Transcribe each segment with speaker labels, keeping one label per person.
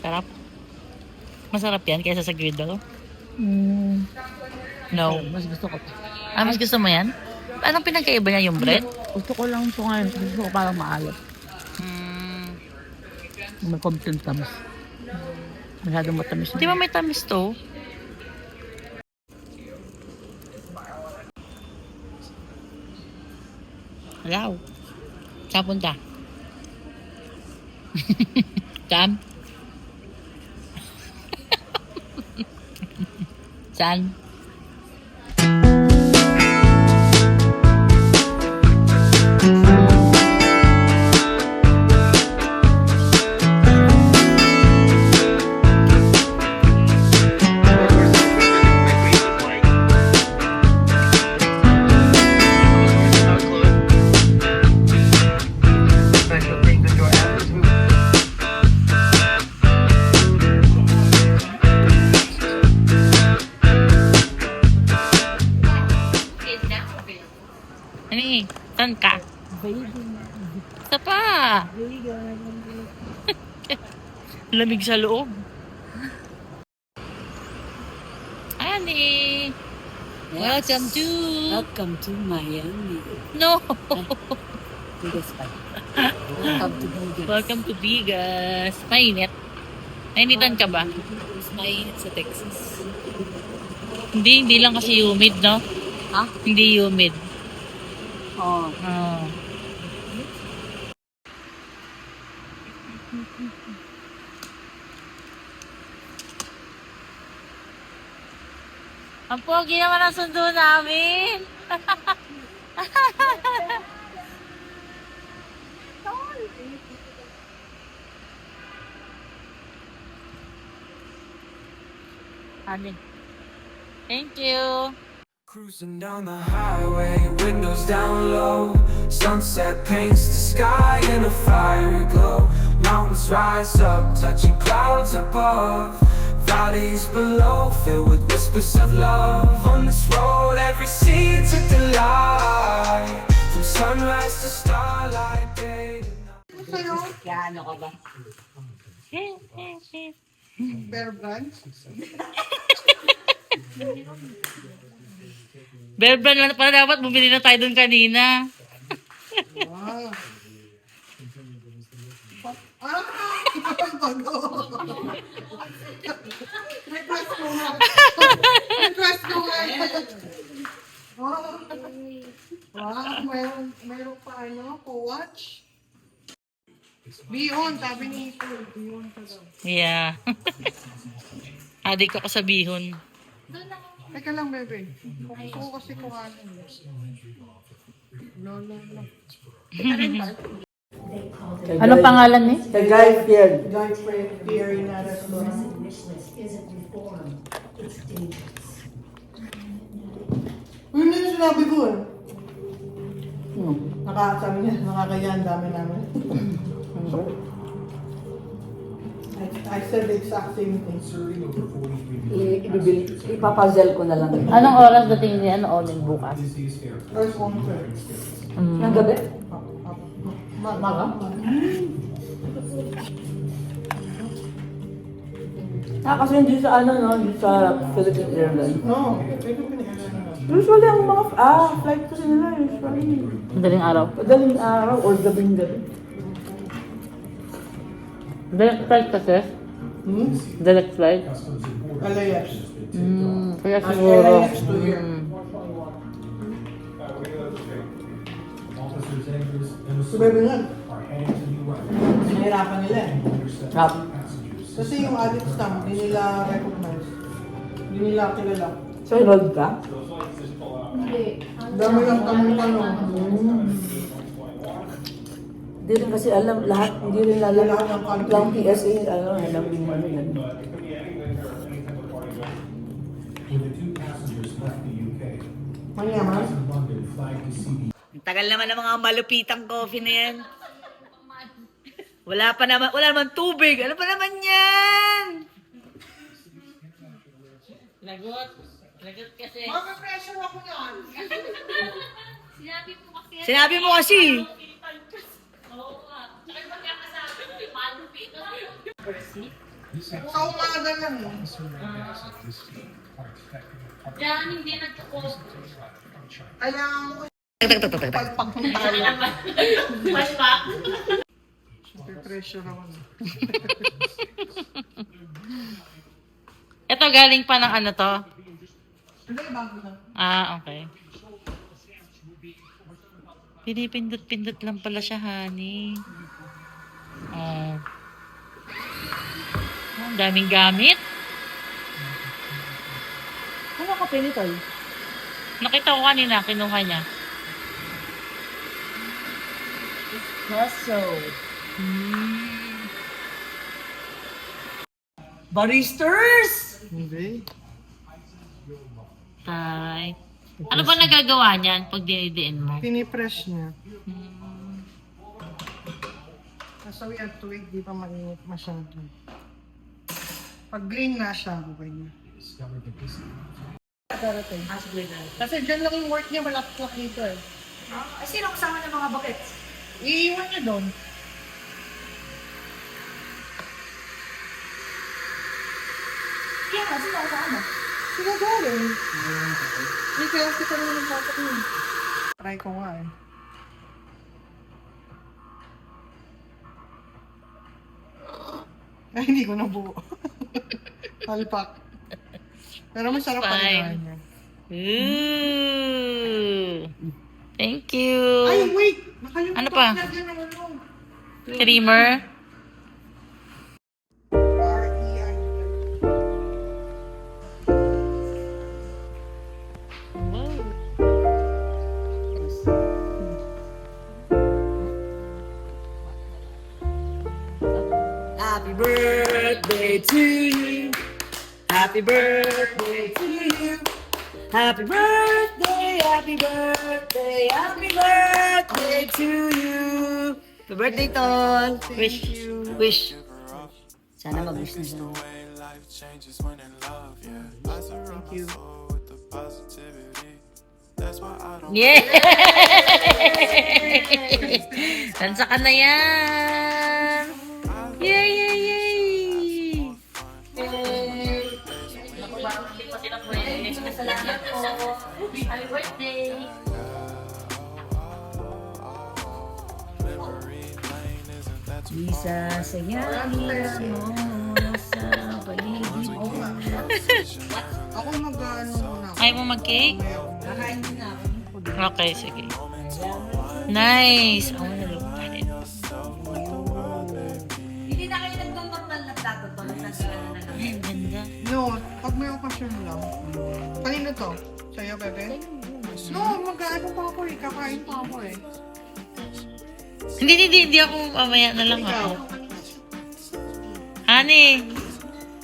Speaker 1: Sarap. Masarap yan kaysa sa griddle. No.
Speaker 2: Mas gusto ko.
Speaker 1: Mas gusto mo yan? Anong pinagkaiba niya yung bread?
Speaker 2: Gusto ko lang ito ngayon. Gusto ko parang maalat. May konting tamis. Masyadong matamis.
Speaker 1: Di ba may tamis to? Hello. Saan punta? Saan? Saan? Ano eh? Saan ka? Isa pa! Lamig sa loob. Ayan eh. Welcome to
Speaker 2: Miami.
Speaker 1: No!
Speaker 2: Bigas pa. Welcome to Bigas.
Speaker 1: Welcome to Bigas. Mainit. Nainitan ka ba?
Speaker 2: Mas mainit sa Texas.
Speaker 1: Hindi lang kasi humid, no?
Speaker 2: Ha?
Speaker 1: Hindi humid.
Speaker 2: Oo.
Speaker 1: Oh. Ang pogi naman ang sundo namin. Honey. Thank you.
Speaker 3: Cruising down the highway, windows down low. Sunset paints the sky in a fiery glow. Mountains rise up, touching clouds above. Valleys below, filled with whispers of love. On this road, every seed's a delight. From sunrise to starlight, day to night.
Speaker 2: Kano ka ba?
Speaker 4: Bear Brand?
Speaker 1: Bear Brand lang pala dapat. Bumili na tayo dun kanina.
Speaker 4: Wow. Ah! Bago. Request ko nga. Request ko nga. Wow, meron pa ano, po-watch. Bihon, sabi ni Paul. Bihon ka daw.
Speaker 1: Yeah. Adik ako sa bihon.
Speaker 4: Teka lang, bebe. Gusto ko kasi kung ano. No.
Speaker 2: Ano pangalan ni?
Speaker 5: The Guy Fieri.
Speaker 4: Guy Fieri na restaurant. Uy, yun yung sinabi ko eh. Sabi niya, nakakaya ang dami namin. I said the exact same thing.
Speaker 5: Ipapuzzle ko na lang.
Speaker 2: Anong oras dating niya? Ano oras bukas?
Speaker 4: First one, sir.
Speaker 5: Ng gabi?
Speaker 4: Maga?
Speaker 5: Kasi hindi sa ano, no? Hindi sa Philippine Airlines.
Speaker 4: No, Philippine Airlines.
Speaker 5: Usually ang mga flight kasi nila usually.
Speaker 2: Madaling araw.
Speaker 5: Madaling araw or gabing-gabi.
Speaker 2: Direct flight kasi? Direct flight?
Speaker 4: LAX.
Speaker 2: Kaya siguro.
Speaker 4: LAX to here. So, baby nga. Nahirapan nila eh.
Speaker 5: Rap.
Speaker 4: Kasi yung audit stamp, hindi nila recognize. Hindi nila kilala.
Speaker 5: So, enrolled ka?
Speaker 4: Dami lang tanong-tanong.
Speaker 5: Hindi rin kasi alam lahat. Hindi rin alam
Speaker 4: Lahat ng country.
Speaker 5: lang PSA. Alam yung ano yan.
Speaker 4: Manyaman?
Speaker 1: Ang tagal naman ng mga malupitang coffee na yan. Wala naman tubig. Ano pa naman yan? Lagot kasi.
Speaker 4: Mag-pressure ako yan.
Speaker 1: Sinabi mo kasi.
Speaker 4: Sa umaga lang eh.
Speaker 2: Yan, hindi nagpo-post.
Speaker 4: Kailangan ko palpak ng talo.
Speaker 2: Flashback.
Speaker 4: Pressure ako.
Speaker 2: Ito galing pa ng ano to?
Speaker 4: Hindi, bago na.
Speaker 2: Ah, okay. Pinipindot-pindot lang pala siya, honey. Oh. Ang daming gamit.
Speaker 5: Ano ka pinitol?
Speaker 2: Nakita ko kanina, kinuha niya.
Speaker 5: Espresso.
Speaker 1: Baristers!
Speaker 4: Hindi.
Speaker 2: Tay. Ano ba nagagawa niyan pag dinidiin mo?
Speaker 4: Pinipress niya. So we have to wait, di pa mainit masyado. Pag green na siya, okay na. Darating. Kasi dyan lang yung work niya, malapit lang dito eh.
Speaker 1: Sino kasama ng mga buckets?
Speaker 4: Iiwan niya doon.
Speaker 1: Kaya nga, sino kasama?
Speaker 4: Sino galing? Hindi kaya kita naman ng pasok niya. Try ko nga eh. Ay, hindi ko nabuo. Palpak. Pero masarap pa
Speaker 2: Fine.
Speaker 4: rin niya.
Speaker 2: Ooh. Thank you.
Speaker 4: Ay, wait! Nakalimutan
Speaker 2: Ano pa?
Speaker 4: ko lagyan ng ano.
Speaker 2: Creamer.
Speaker 4: R-E-I.
Speaker 1: Happy birthday to you. Happy birthday to you. Happy birthday, happy birthday, happy birthday to you. Happy birthday, Ton.
Speaker 2: Wish.
Speaker 1: Wish. Sana mag-wish na siya.
Speaker 4: Thank you.
Speaker 2: Yeah! Tansa ka na yan! Yay, yay, yay! Salamat po. Happy birthday!
Speaker 1: Isa saya mo sa paligid mo.
Speaker 4: Ako mag-ano muna.
Speaker 2: Ayaw mo mag-cake?
Speaker 1: Kakain din na ako.
Speaker 2: Okay, sige. Nice! Ako na luparin.
Speaker 1: Hindi na kayo nagnormal na plato to. Nagkakaroon na lang.
Speaker 2: Ay, ang ganda.
Speaker 4: No, pag may okasyon lang. Kanino to? Sa'yo, bebe? No, mag-ano pa ako eh. Kakain pa ako eh.
Speaker 2: Hindi ako mamaya na lang
Speaker 4: Ikaw.
Speaker 2: ako. Honey,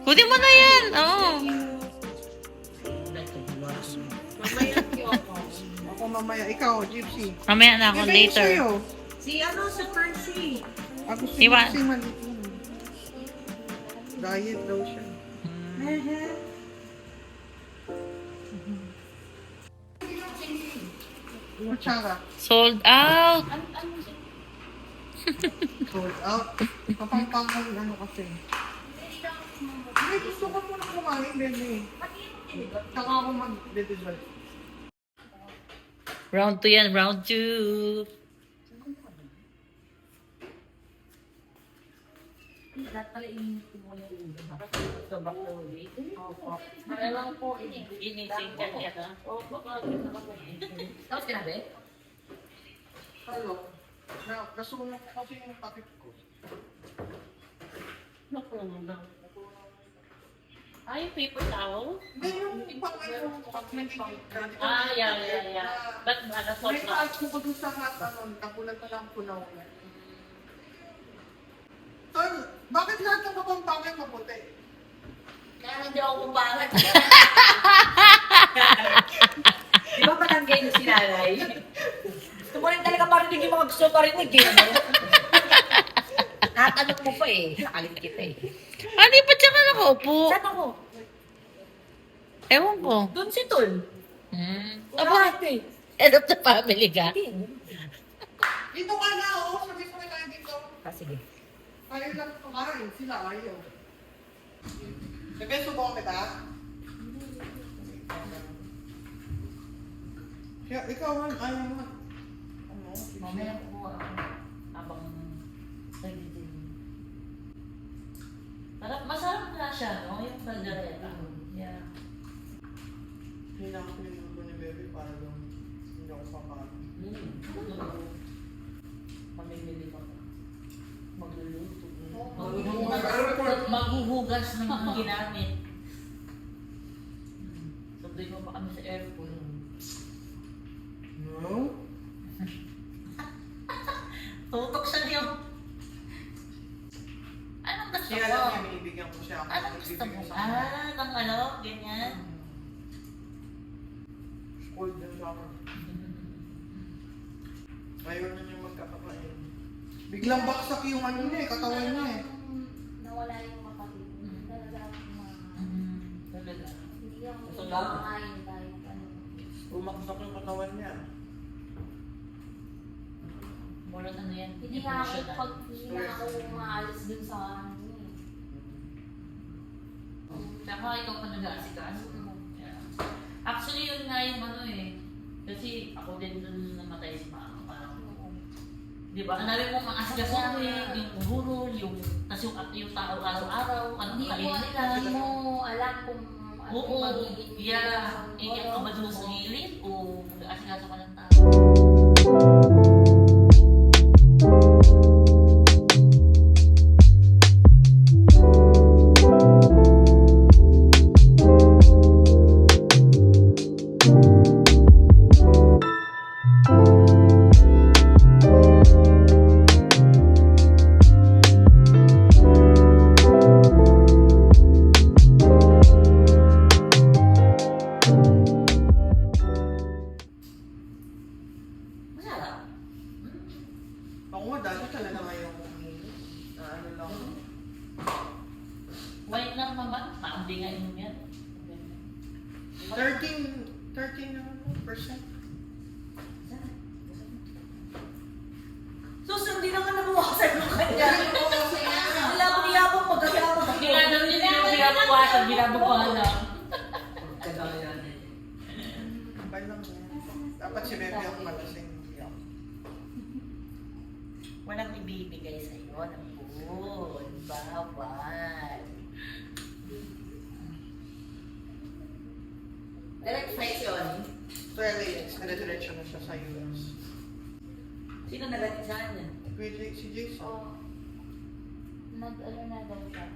Speaker 2: kunin mo na yan. Oo.
Speaker 4: Ako mamaya. Ikaw, Gypsy.
Speaker 2: Mamaya na ako
Speaker 4: Bebe,
Speaker 2: later.
Speaker 4: sa'yo.
Speaker 1: Si ano, si Percy.
Speaker 4: Ako si
Speaker 2: Iwan.
Speaker 4: Gypsy maliit yun. Diet daw siya. Kutsara.
Speaker 2: Sold out.
Speaker 4: Sold out. Papampangkal ano kasi. Hindi, gusto ko muna kumain, bebe. Saka ako mag-dessert.
Speaker 2: Round 2 yan, round 2. Inising ka niya, ha?
Speaker 1: Tapos sinabi?
Speaker 4: Hello. Gusto ko lang kasi yung takip ko.
Speaker 2: Ay, paper towel?
Speaker 4: Hindi yung ibang ano,
Speaker 2: Ah, yeah. Ba't nakasot
Speaker 4: may
Speaker 2: na?
Speaker 4: taas ko pa dun sa hat, ano, nakulat na lang punaw na. Tol, bakit lahat ng kapampangay maputi?
Speaker 1: Kaya hindi ako kumpangat. Di ba patangay na si nanay? Gusto mo rin talaga marinig yung mga gusto marinig eh. No? Natanong mo pa eh. Nakalit kita eh.
Speaker 2: Ah, di pa siya ka nakaupo?
Speaker 1: Saan ako?
Speaker 2: Ewan ko.
Speaker 1: Doon si Tol.
Speaker 2: Aba, head of the family ka?
Speaker 4: Dito ka na, oo, sabi ko na dito.
Speaker 1: Ah, sige.
Speaker 4: Ayaw lang kumain, sila ayaw. Bebe, subukan kita. Kaya ikaw, ayaw mo. Ano?
Speaker 2: Mamaya po habang nagdidilim. Masarap na siya, no? Yung kaldereta. Yeah.
Speaker 4: Kailangan ko yung luto ni Bebe para lang hindi ako papalo.
Speaker 2: Mamimili ka pa. Magluluto.
Speaker 4: Mag-airport.
Speaker 2: Maghuhugas ng mga ginamit. Sunduin mo pa kami sa airport.
Speaker 4: No?
Speaker 2: Tutok siya niyo. Anong gusto
Speaker 4: Kaya
Speaker 2: mo?
Speaker 4: lang niya, binibigyan ko siya.
Speaker 2: Anong gusto mo?
Speaker 4: Bibigyan sa akin.
Speaker 2: Ng ano? Ganyan?
Speaker 4: Spoiled din siya ako. Ayaw na niya magkakakain. Biglang baksak yung ano niya eh, katawan niya eh.
Speaker 6: Nawala yung kapatid. Talaga akong
Speaker 2: Talaga.
Speaker 6: hindi ako
Speaker 2: Gusto lang?
Speaker 6: kumakain kahit ano.
Speaker 4: Bumaksak yung katawan niya.
Speaker 2: Mula ano yan?
Speaker 6: Hindi nga ako
Speaker 2: emotional.
Speaker 6: pag hindi na ako umaalis dun sa ano eh.
Speaker 2: Tsaka ikaw pa nag-aasikaso mo. Yeah. Actually, yun nga yung ano eh. Kasi ako din dun namatay si mama. Parang, di ba? Ang namin mong aasikaso mo eh. Yung burol, tas yung tao araw-araw, anong
Speaker 6: Hindi
Speaker 2: kain nila.
Speaker 6: mo alam kung ano
Speaker 2: Oo,
Speaker 6: yung magiging
Speaker 2: yeah.
Speaker 6: reaction mo.
Speaker 2: Iyak ka ba dun sa gilid o nag-aasikaso ka ng tao? Masarap.
Speaker 4: Ako nga dati talaga ngayon na ano lang.
Speaker 2: White lang naman. Maambingan mo yan.
Speaker 4: 13 na percent.
Speaker 1: Susunod din naman nabawasan mo kanya. Wala akong iyabang magkayabang.
Speaker 2: Ginagawa niya na yung binabawasan, binabawasan lang.
Speaker 1: Kagaya na.
Speaker 4: Bay lang yan. Dapat si Bebe ang malasing.
Speaker 2: Walang ibibigay sa'yo ng food. Bawal.
Speaker 1: Direct flexion.
Speaker 4: 12 years, nadidiretso na siya sa US.
Speaker 1: Sino nagating sa kanya?
Speaker 4: Si Jason.
Speaker 6: O, nag-ano na daw siya.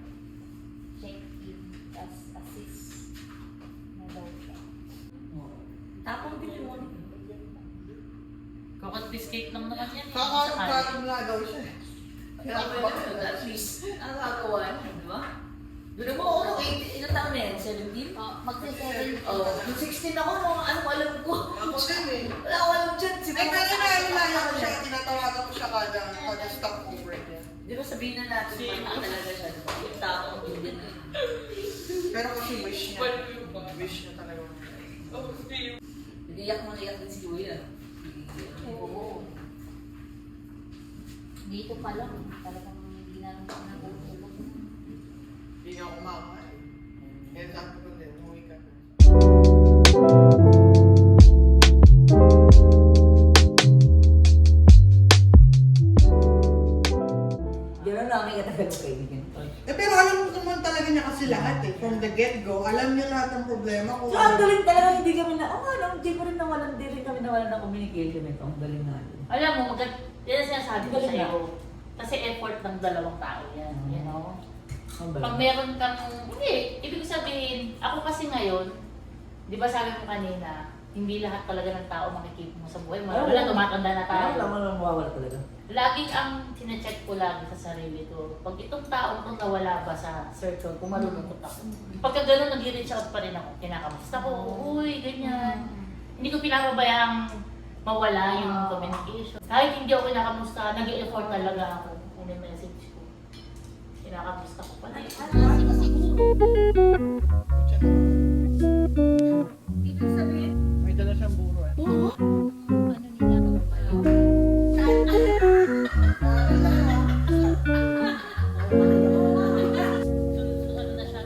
Speaker 6: Check-in as assist na daw siya.
Speaker 1: Tapong din mo.
Speaker 2: Coconut lang naman yan.
Speaker 4: Kakaroon nga daw siya. Kaya ako ba?
Speaker 1: At least, ang gagawa niya, di ba? Doon mo ako, ilang taon na yan? 17?
Speaker 6: Magsa-7
Speaker 1: Oh, 16 ako, ano alam ko.
Speaker 4: Ako din eh.
Speaker 1: Wala ko alam dyan.
Speaker 4: Eh, pero naalala ko siya, tinatawagan ko siya kada stop over niya.
Speaker 1: Di ba sabihin na natin, paano talaga siya, di ba? Yung tao ang Indian eh.
Speaker 4: Pero kasi wish niya. Wish niya talaga.
Speaker 1: Nag-iyak mo na iyak din si Kuya.
Speaker 6: Oo. Dito pa lang, talagang ginanong ko na bubulog.
Speaker 4: Hindi nga kumakain. Kaya sabi ko din, umuwi ka na.
Speaker 1: Gano'n lang kami katagal mo kaibigan.
Speaker 4: Eh pero alam mo naman talaga niya kasi lahat eh. From the get-go, alam niya lahat ng problema ko.
Speaker 5: So, ang galing talaga, hindi kami na, hindi ko rin nawalan, hindi rin kami nawalan ng communication ito. Ang galing natin.
Speaker 2: Alam mo, yan ang sinasabi ko
Speaker 5: Galing
Speaker 2: sa'yo. Kasi effort ng dalawang tao yan. You know?
Speaker 5: Ang
Speaker 2: Pag
Speaker 5: galing.
Speaker 2: meron kang, hindi, ibig sabihin, ako kasi ngayon, di ba sabi mo kanina, hindi lahat talaga ng tao makikip mo sa buhay. Wala, tumatanda na tayo.
Speaker 5: Wala mo mawawala talaga.
Speaker 2: Laging ang sinecheck ko lagi sa sarili ko, pag itong taong kung nawala ba sa circle, kung malulungkot ako. Pagka gano'n, nag-reach out pa rin ako. Kinakamusta ko, uy, ganyan. Hindi ko pinababayang mawala yung communication. Kahit hindi ako kinakamusta, nag-e-effort talaga ako. Message ko. Kinakamusta ko pa rin.
Speaker 6: Ibig sabihin,
Speaker 4: May dala siyang buro eh.
Speaker 6: ano nila daw
Speaker 2: Ano na siya,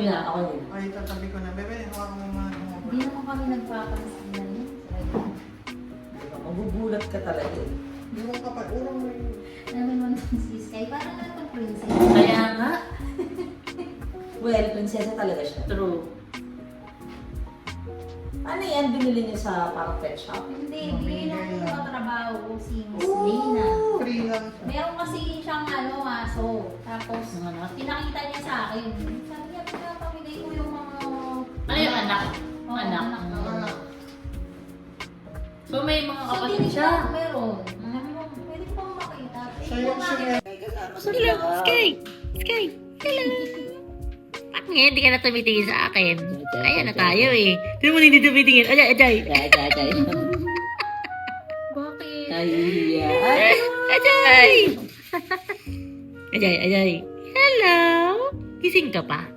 Speaker 5: na, ako din.
Speaker 4: Ay, tatabi ko na. Bebe, hawakan mo mga
Speaker 6: Hindi naman kami nagpapansin na yun.
Speaker 5: Magugulat ka talaga.
Speaker 4: Yung kapag urong mo yun.
Speaker 6: Namin man si Sky, parang naman princess.
Speaker 2: Kaya nga.
Speaker 5: Well, prinsesa talaga siya.
Speaker 2: True.
Speaker 5: Ano yan, binili niyo sa parang pet shop?
Speaker 6: Hindi, hindi lang katrabaho si Miss Lena.
Speaker 4: Free lang siya.
Speaker 6: Meron kasi siyang aso. Tapos,
Speaker 2: Ang anak?
Speaker 6: pinakita niya sa akin. Sabi niya, pinapamigay ko yung mga...
Speaker 2: Ano yung anak?
Speaker 6: Oo,
Speaker 2: Anak.
Speaker 4: Wala.
Speaker 2: So may mga
Speaker 6: So,
Speaker 2: kapatid
Speaker 6: tinig
Speaker 2: siya.
Speaker 6: lang meron. Sabi ko, pwede ko bang makita?
Speaker 4: Siya yung sinay.
Speaker 2: Hello, Sky! Sky! Hello! Bakit ngayon hindi ka na tumitingin sa akin? Ayan na tayo eh. Hindi mo hindi tumitingin. Ajay, ajay!
Speaker 5: Ajay.
Speaker 6: Bakit?
Speaker 5: Ay,
Speaker 2: Ajay! Ajay, ajay. Hello! Gising ka pa?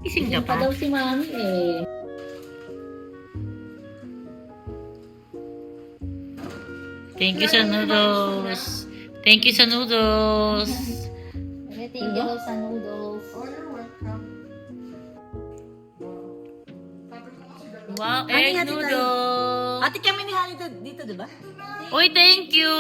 Speaker 2: Gising ka pa?
Speaker 5: daw si mami eh.
Speaker 2: Thank you sa noodles. Thank you sa noodles.
Speaker 6: Thank you sa noodles.
Speaker 4: Oh, you're welcome.
Speaker 2: Wow,
Speaker 5: Honey,
Speaker 2: egg
Speaker 5: hati tayo.
Speaker 2: noodles.
Speaker 5: Ate kami ni Honey dito, di ba?
Speaker 2: Uy, thank you.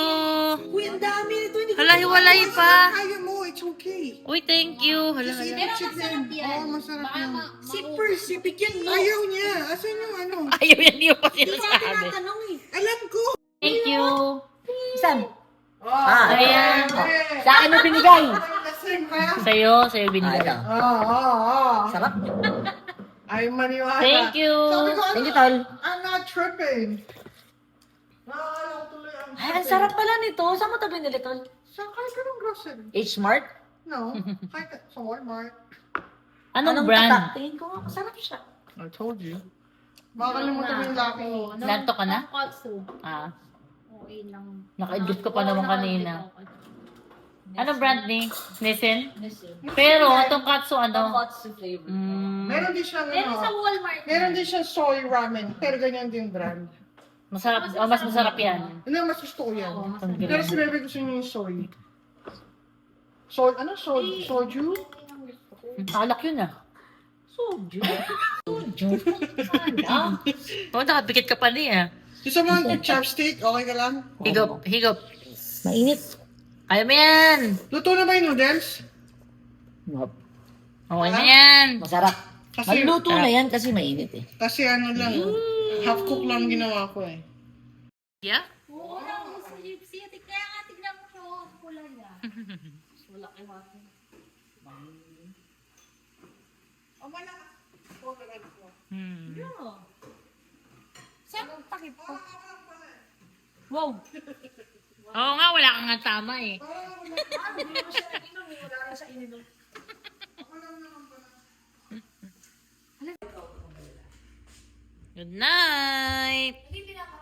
Speaker 5: Uy, ang dami nito. Hindi ko
Speaker 2: Hala, hiwalay pa.
Speaker 4: Kaya mo, it's okay.
Speaker 2: Uy, thank you. Hala,
Speaker 4: Kasi
Speaker 2: hala.
Speaker 6: Pero
Speaker 4: chicken.
Speaker 6: masarap yan.
Speaker 4: Oo, masarap
Speaker 6: Baka
Speaker 4: yan.
Speaker 5: Si Percy, bigyan mo.
Speaker 4: Ayaw niya. Asan yung ano?
Speaker 2: Ayaw yan, hindi pa
Speaker 5: Hindi
Speaker 2: sila
Speaker 5: ko
Speaker 2: sabi.
Speaker 5: tinatanong eh.
Speaker 4: Alam ko.
Speaker 2: Thank you.
Speaker 5: Saan?
Speaker 4: Ah,
Speaker 2: Ayan.
Speaker 5: Sa akin mo binigay.
Speaker 4: Lasing ka.
Speaker 2: Sa'yo binigay.
Speaker 5: ito. Sarap.
Speaker 4: Ay, maniwala.
Speaker 2: Thank you.
Speaker 4: Sabi ko,
Speaker 5: Thank you, Tol.
Speaker 4: I'm not tripping. Nakakalaw tuloy ang
Speaker 5: Ay, ang sarap pala nito. Saan mo ito binili, Tol?
Speaker 4: Saan kahit ka ng grocery?
Speaker 5: H-Mart?
Speaker 4: No. Kahit ka sa Walmart.
Speaker 2: Anong brand?
Speaker 5: tatak? Tingin ko nga, masarap siya.
Speaker 4: I told you. Baka kalimutan mo yung laki.
Speaker 2: Nanto ka na?
Speaker 6: Katsu.
Speaker 2: Ah.
Speaker 6: Okay lang.
Speaker 2: Naka-idlip ka pa naman kanina. Anong brand ni? Nissin?
Speaker 6: Nissin.
Speaker 2: Pero, itong katsu ano?
Speaker 5: Katsu flavor.
Speaker 4: Meron din siyang
Speaker 6: Meron sa
Speaker 4: ano.
Speaker 6: Walmart.
Speaker 4: Meron din siyang soy ramen. Pero ganyan din brand.
Speaker 2: Masarap, mas masarap yan.
Speaker 4: Ano mas gusto ko yan.
Speaker 2: Ang
Speaker 4: Pero
Speaker 2: galing.
Speaker 4: si Bebe gusto niya yung soy. Soy, ano? Soju?
Speaker 2: Alak yun ah.
Speaker 5: Soju.
Speaker 2: Oo, nakapikit ka pa niya.
Speaker 4: Gusto mo ng chopstick? Okay ka lang?
Speaker 2: Higop, higop.
Speaker 5: Mainit.
Speaker 2: Kaya mo yan.
Speaker 4: Luto na ba yung noodles?
Speaker 2: Okay na yan.
Speaker 5: Masarap.
Speaker 4: Kasi,
Speaker 5: Maluto na yan kasi mainit eh.
Speaker 4: kasi ano lang, half cook lang ginawa ko eh.
Speaker 2: Yeah?
Speaker 6: Oo, lang mo si Gypsy. Kaya nga tignan mo siya. Oh, kulay ah.
Speaker 2: Wala kayo mga.
Speaker 4: Oh, malaki. Oh, malaki po.
Speaker 6: Saan ang takip ko?
Speaker 2: Wow. Oo nga, wala kang nga tama eh. Good night.
Speaker 6: Hindi pinaka